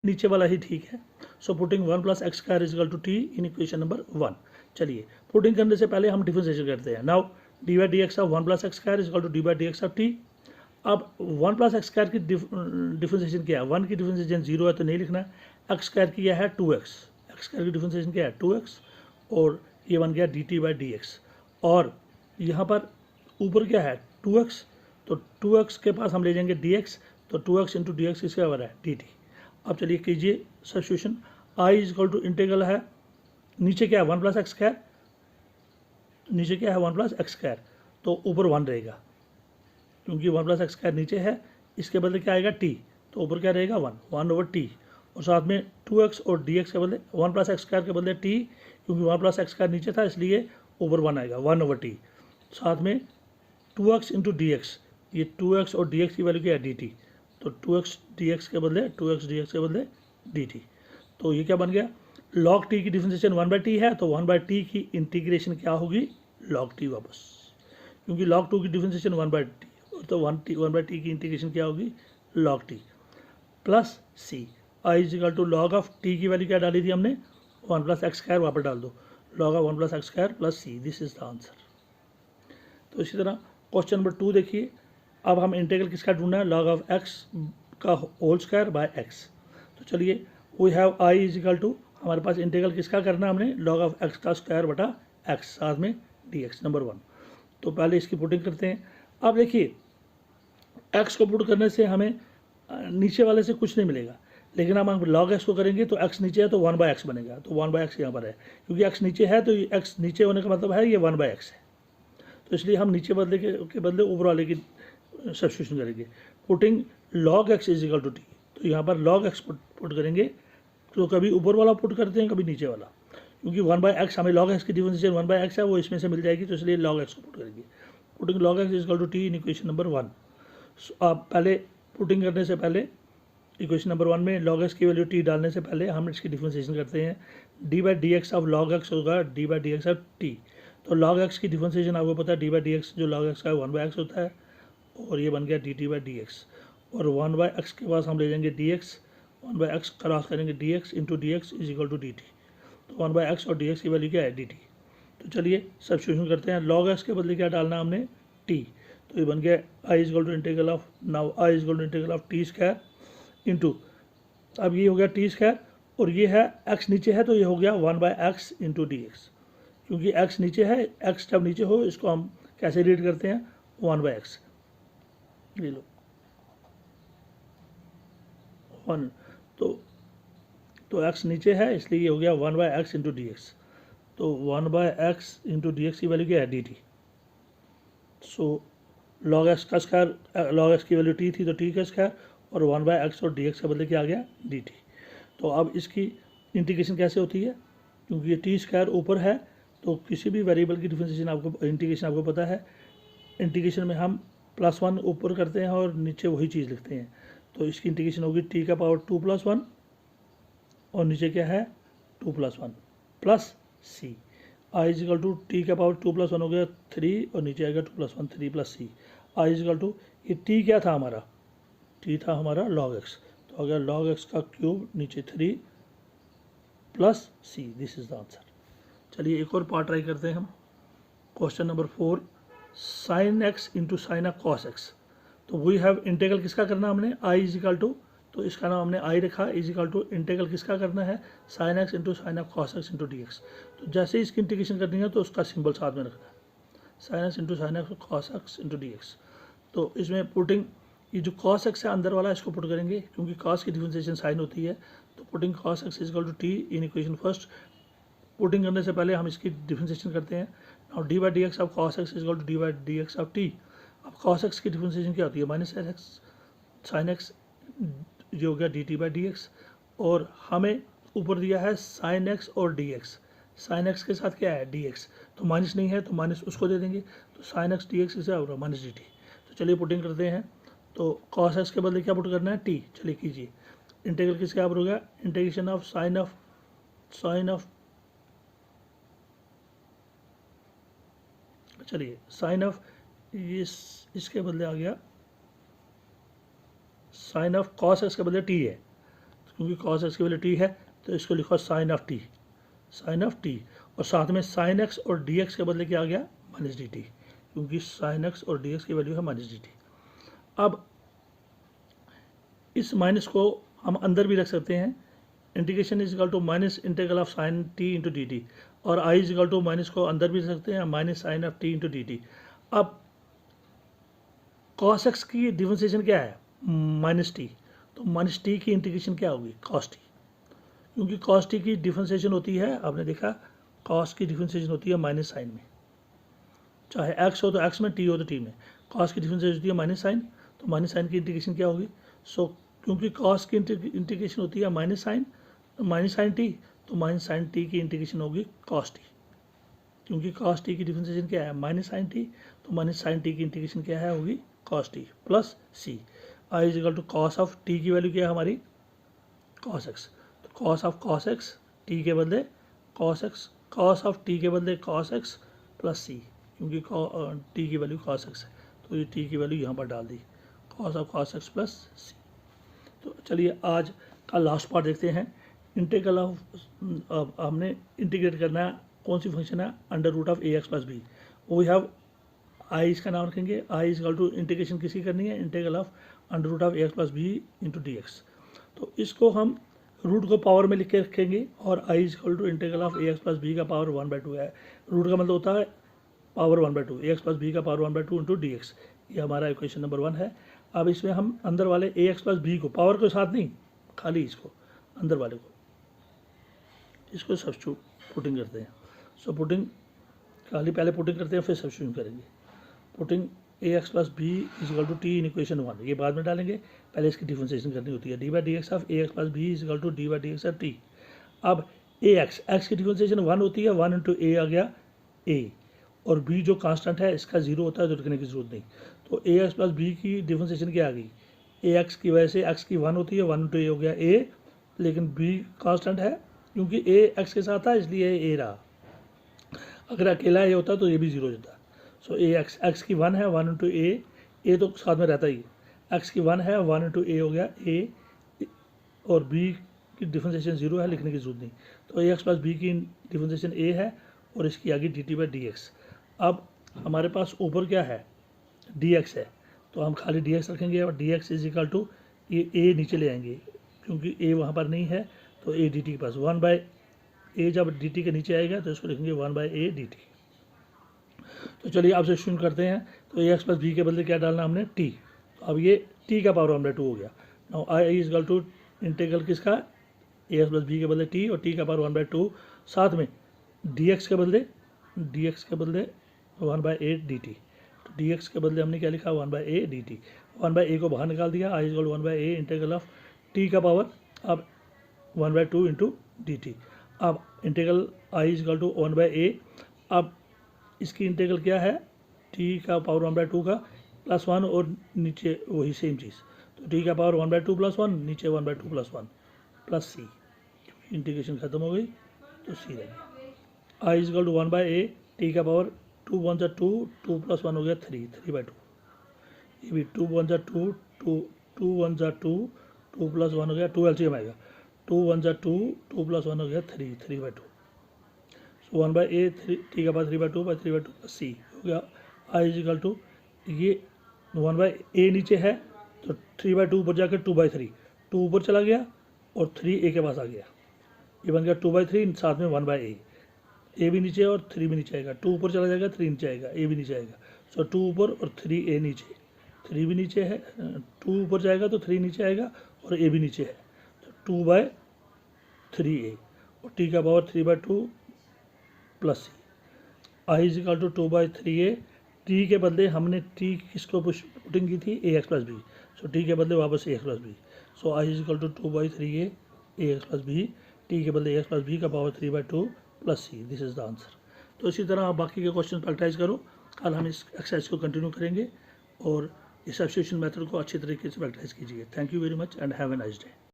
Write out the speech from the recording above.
नीचे वाला ही ठीक है। So putting 1 plus x square is equal to t in equation number 1। चलिए पुटिंग करने से पहले हम डिफरेंशिएशन करते हैं। Now d by d x of 1 plus x square is equal to d by d x of t. अब 1 plus x square की differentiation क्या है? 1 की डिफरेंशिएशन 0 है तो नहीं लिखना है। एक्स स्क्वायर की क्या है? 2x। एक्स स्क्वायर की डिफरेंशिएशन क्या है? 2x। और ये बन गया d t by d x. और यहाँ पर ऊपर क्या है? 2x। तो 2x के पास हम ले जाएंगे dx, तो 2x इंटू डी एक्स किसके बराबर है? dt। अब चलिए कीजिए substitution. i is equal to integral है, नीचे क्या है? 1 प्लस एक्स स्क्वायर, नीचे क्या है? 1 प्लस एक्स स्क्वायर, तो ऊपर 1 रहेगा क्योंकि 1 प्लस एक्स स्क्वायर नीचे है। इसके बदले क्या आएगा? t, तो ऊपर क्या रहेगा? 1 ओवर टी। और साथ में 2x और dx के बदले 1 प्लस एक्स स्क्वायर के बदले t, क्योंकि 1 प्लस एक्स स्क्वायर नीचे था इसलिए ऊपर 1 आएगा, 1 ओवर टी। साथ में 2x इंटू डी एक्स, ये 2x और dx की वैल्यू क्या है? dt। तो 2x dx के बदले 2x dx के बदले dt। तो ये क्या बन गया? log t की डिफरेंशिएशन 1/t है, तो 1/t की इंटीग्रेशन क्या होगी? log t वापस, क्योंकि log 2 की डिफरेंशिएशन 1/t, तो 1/t की इंटीग्रेशन क्या होगी? log t plus c। I is equal to log of t की वैल्यू क्या डाली थी हमने? 1 प्लस एक्स स्क्वायर, वापस डाल दो log of 1 plus x square plus c। This is the answer. तो इसी तरह क्वेश्चन नंबर 2 देखिए। अब हम इंटीग्रल किसका ढूंढना है? log ऑफ x का होल स्क्वायर बाय x। तो चलिए we have i is equal to, हमारे पास इंटीग्रल किसका करना है हमने? log ऑफ x का स्क्वायर बटा x, साथ में dx नंबर 1। तो पहले इसकी पुटिंग करते हैं। अब देखिए x को पुट करने से हमें नीचे वाले से कुछ नहीं मिलेगा, लेकिन हम log x को करेंगे तो x नीचे है तो 1/x बनेगा, तो 1/x यहाँ पर है, क्योंकि x नीचे है तो x नीचे होने का मतलब है ये 1/x है। तो इसलिए हम नीचे बदले के बदले ऊपर वाले की सब्स्टिट्यूशन करेंगे। Putting log x is equal to t, तो यहाँ पर log x पुट करेंगे, तो कभी ऊपर वाला पुट करते हैं कभी नीचे वाला, क्योंकि 1/x हमें log x की डिफरेंशिएशन 1/x है, वो इसमें से मिल जाएगी, तो इसलिए log x को पुट करेंगे। Putting log x is equal to t in equation number 1। आप पहले पुटिंग करने से पहले इक्वेशन नंबर 1 में log x की वैल्यू t डालने से पहले हम इसकी डिफरेंशिएशन करते हैं। D by d x of log x होगा D by d x of t। तो log x की डिफरेंशिएशन आपको पता है, डी बाई डी एक्स जो log x का है 1/x होता है, और ये बन गया d t by d x. और 1/x के पास हम ले जाएंगे dx, 1/x क्रॉस करेंगे dx into d x is equal to d t. तो 1/x और dx की वैल्यू क्या है? dt। तो चलिए सब्स्टिट्यूशन करते हैं। log x के बदले क्या डालना हमने? t। तो ये बन गया i is equal to integral of, now i is equal to integral of t square into, अब ये हो गया टी स्क्वायर, और ये है x नीचे है तो ये हो गया 1/x इंटू डी एक्स, क्योंकि x नीचे है, x जब नीचे हो इसको हम कैसे रीड करते हैं? 1/x। ले लो 1, तो x नीचे है इसलिए ये हो गया 1/x इंटू डी एक्स। तो 1/x इंटू डी एक्स की वैल्यू क्या है? D t. So log x का स्क्वायर, log x की वैल्यू t थी तो t का स्क्वायर, और 1/x और dx के बदले क्या आ गया? dt। तो अब इसकी इंटीग्रेशन कैसे होती है? क्योंकि ये t स्क्वायर ऊपर है, तो किसी भी वेरिएबल की डिफरेंशिएशन आपको, इंटीग्रेशन आपको पता है, इंटीग्रेशन में हम +1 ऊपर करते हैं और नीचे वही चीज़ लिखते हैं। तो इसकी इंटीग्रेशन होगी t का पावर 2+1, और नीचे क्या है? 2+1 plus c। I is equal to t का पावर 2+1 हो गया 3, और नीचे आएगा 2+1 3 plus c. I is equal to, ये टी क्या था हमारा? टी था हमारा log x, तो अगर log x का क्यूब नीचे 3 plus c. This is the answer. चलिए एक और पार्ट ट्राई करते हैं हम। Question number 4, sine x into sine of cos x. तो वी हैव इंटीग्रल किसका करना हमने? आई इज इक्वल टू, तो इसका नाम हमने आई रखा, इज इक्वल टू इंटीग्रल किसका करना है? Sign x into sine of cos x into d x. तो जैसे ही इसकी इंटीग्रेशन करनी है तो उसका सिंबल साथ में रखना है, sign x into sine of cos x into d x. तो इसमें पुटिंग, ये जो कॉस एक्स है अंदर वाला इसको पुट करेंगे, क्योंकि कॉस की डिफरेंशिएशन साइन होती है, तो putting cos x is equal to t in equation first. Putting करने से पहले हम इसकी डिफरेंशिएशन करते हैं। Now d by d x of cos x is equal to d by d x of t. अब कॉस एक्स की differentiation क्या होती है? माइनस एक्स साइन एक्स, जो हो गया d t by d x, और हमें ऊपर दिया है साइन एक्स और डी एक्स। साइन एक्स के साथ क्या है? डी एक्स, तो माइनस नहीं है तो माइनस उसको दे देंगे, तो साइन एक्स डी एक्स इसे होगा माइनस डी टी। तो चलिए पुटिंग करते हैं। तो कॉस एक्स के बदले क्या पुट करना है? टी। चलिए कीजिए। इंटीग्रल किसके बराबर हो गया? इंटीग्रेशन ऑफ साइन ऑफ चलिए साइन ऑफ, इसके बदले आ गया साइन ऑफ कॉस एक्स के बदले टी है, क्योंकि cos x की वैल्यू t है तो इसको लिखो sin of t, sin of t, और साथ में sin x और dx के बदले क्या आ गया माइनस dt, क्योंकि sin x और dx की वैल्यू है माइनस dt। अब इस माइनस को हम अंदर भी रख सकते हैं, integration is equal to minus integral of sine t into d t, और आई इज इक्वल टू माइनस को अंदर भी रख सकते हैं minus sine of t into d t. अब कॉस एक्स की डिफरेंशिएशन क्या है माइनस टी, तो माइनस टी की इंटीग्रेशन क्या होगी कॉस टी, क्योंकि कॉस टी की डिफरेंशिएशन होती है, आपने देखा कॉस की डिफरेंशिएशन होती है माइनस साइन में, चाहे एक्स हो तो एक्स में, टी हो तो टी में। कॉस की डिफरेंशिएशन होती है माइनस साइन, तो माइनस साइन की इंटीग्रेशन क्या होगी, सो क्योंकि कॉस की इंटीग्रेशन होती है माइनस साइन टी, तो माइनस साइन टी की इंटीग्रेशन होगी कॉस टी, क्योंकि कॉस टी की डिफरेंशिएशन क्या है माइनस साइन टी, तो माइनस साइन टी की इंटीग्रेशन क्या है होगी cos t plus c. I is equal to cos of t की वैल्यू क्या है हमारी कॉस एक्स, तो cos of cos x T के बदले cos x, cos of T के बदले कॉस एक्स प्लस सी, क्योंकि टी की वैल्यू कॉस एक्स है तो ये टी की वैल्यू यहाँ पर डाल दी cos of cos x plus c. तो चलिए आज का लास्ट पार्ट देखते हैं, इंटीग्रल ऑफ हमने इंटीग्रेट करना है कौन सी फंक्शन है under root of a x plus b, we have i इसका नाम रखेंगे, i is equal to integration किसी करनी है integral of under root of a x plus b into d x, तो इसको हम रूट को पावर में लिख के रखेंगे, और आई is equal to integral of a x plus b का पावर 1/2 है, रूट का मतलब होता है power 1/2, a x plus b का पावर 1/2 इंटू डी एक्स, ये हमारा इक्वेशन नंबर 1 है। अब इसमें हम अंदर वाले ए एक्स प्लस बी को, पावर के साथ नहीं, खाली इसको अंदर वाले को, इसको सब्स्टिट्यूट पुटिंग करते हैं, सो पुटिंग खाली पहले पुटिंग करते हैं फिर सब्स्टिट्यूट करेंगे, putting a x plus b is equal to t in equation 1, ये बाद में डालेंगे, पहले इसकी डिफरेंशिएशन करनी होती है, d by d x of a x plus b is equal to d by d x of t. अब ए एक्स की डिफरेंशिएशन 1 होती है, 1 इंटू ए आ गया ए, और बी जो कांस्टेंट है इसका 0 होता है तो लिखने की जरूरत नहीं, तो ए एक्स प्लस बी की डिफरेंशिएशन क्या आ गई, ए एक्स की वजह से एक्स की 1 होती है, 1 इंटू ए हो गया ए, लेकिन बी कांस्टेंट है क्योंकि ए एक्स के साथ था इसलिए ए रहा, अगर अकेला ए होता तो ये भी 0 हो जाता। सो ए एक्स की 1 है, 1 इंटू ए तो साथ में रहता ही है, एक्स की 1 है, 1 इंटू ए हो गया ए, और बी की डिफरेंशिएशन 0 है, लिखने की जरूरत नहीं, तो ए एक्स प्लस बी की डिफरेंशिएशन ए है और इसकी आगे D t by d x. अब हमारे पास ऊपर क्या है डी एक्स है, तो हम खाली डी एक्स रखेंगे, और d x is equal to ये ए नीचे ले आएंगे क्योंकि ए वहाँ पर नहीं है, तो ए डी टी के पास 1 बाई ए, जब डी टी के नीचे आएगा तो इसको लिखेंगे 1 बाई ए डी टी। तो चलिए आपसे शुरू करते हैं, तो ए एक्स प्लस बी के बदले क्या डालना हमने टी, तो अब ये टी का पावर 1/2 हो गया, now i is equal to integral किसका ए एक्स प्लस बी के बदले टी, और टी का पावर 1/2, साथ में डी एक्स के बदले 1 बाई ए डी टी, तो डी एक्स के बदले हमने क्या लिखा 1 by a d t, 1 by a को बाहर निकाल दिया, I is equal 1 by a integral of t का पावर अब 1/2 इंटू डी टी। अब integral I is equal to 1 by a, अब इसकी इंटीग्रल क्या है टी का पावर 1/2 का प्लस 1 और नीचे वही सेम चीज़, तो टी का पावर 1/2 प्लस 1, नीचे 1/2 प्लस 1 प्लस सी, इंटीग्रेशन खत्म हो गई तो सी रहेगी। I is equal to 1 by a, t का पावर 2 1 जा 2, 2 प्लस 1 हो गया 3/2, ये भी 2 1 जा 2, 2 1 जा 2, 2 प्लस 1 हो गया 2 एलसीएम आएगा, 2 1 जा 2, 2 प्लस 1 हो गया 3/2, सो 1 बाई ए टी का पावर 3/2 प्लस सी हो गया। आई इज इक्वल टू ये 1 बाई ए नीचे है तो 3/2 ऊपर जाकर 2/3, 2 ऊपर चला गया और 3 ए के पास आ गया, ये बन गया 2/3, साथ में 1 बाई ए भी नीचे और 3 भी नीचे आएगा, 2 ऊपर चला जाएगा 3 नीचे आएगा, ए भी नीचे आएगा, सो 2 ऊपर और 3 ए नीचे, 3 भी नीचे है, 2 ऊपर जाएगा तो 3 नीचे आएगा और ए भी नीचे है, तो 2/3 ए, और टी का power 3/2 plus c. I is equal to 2/3 a, t के बदले हमने टी किसको पुटिंग की थी a x plus b, so t के बदले वापस a x plus b, so I is equal to 2/3 a x plus b, t के बदले ए एक्स प्लस बी का power 3/2 plus c, this is the answer. तो इसी तरह आप बाकी के क्वेश्चन प्रैक्टिस करो, कल हम इस एक्सरसाइज को कंटिन्यू करेंगे और इस सब्स्टिट्यूशन मेथड को अच्छे तरीके से प्रैक्टिस कीजिए। Thank you very much and have a nice day.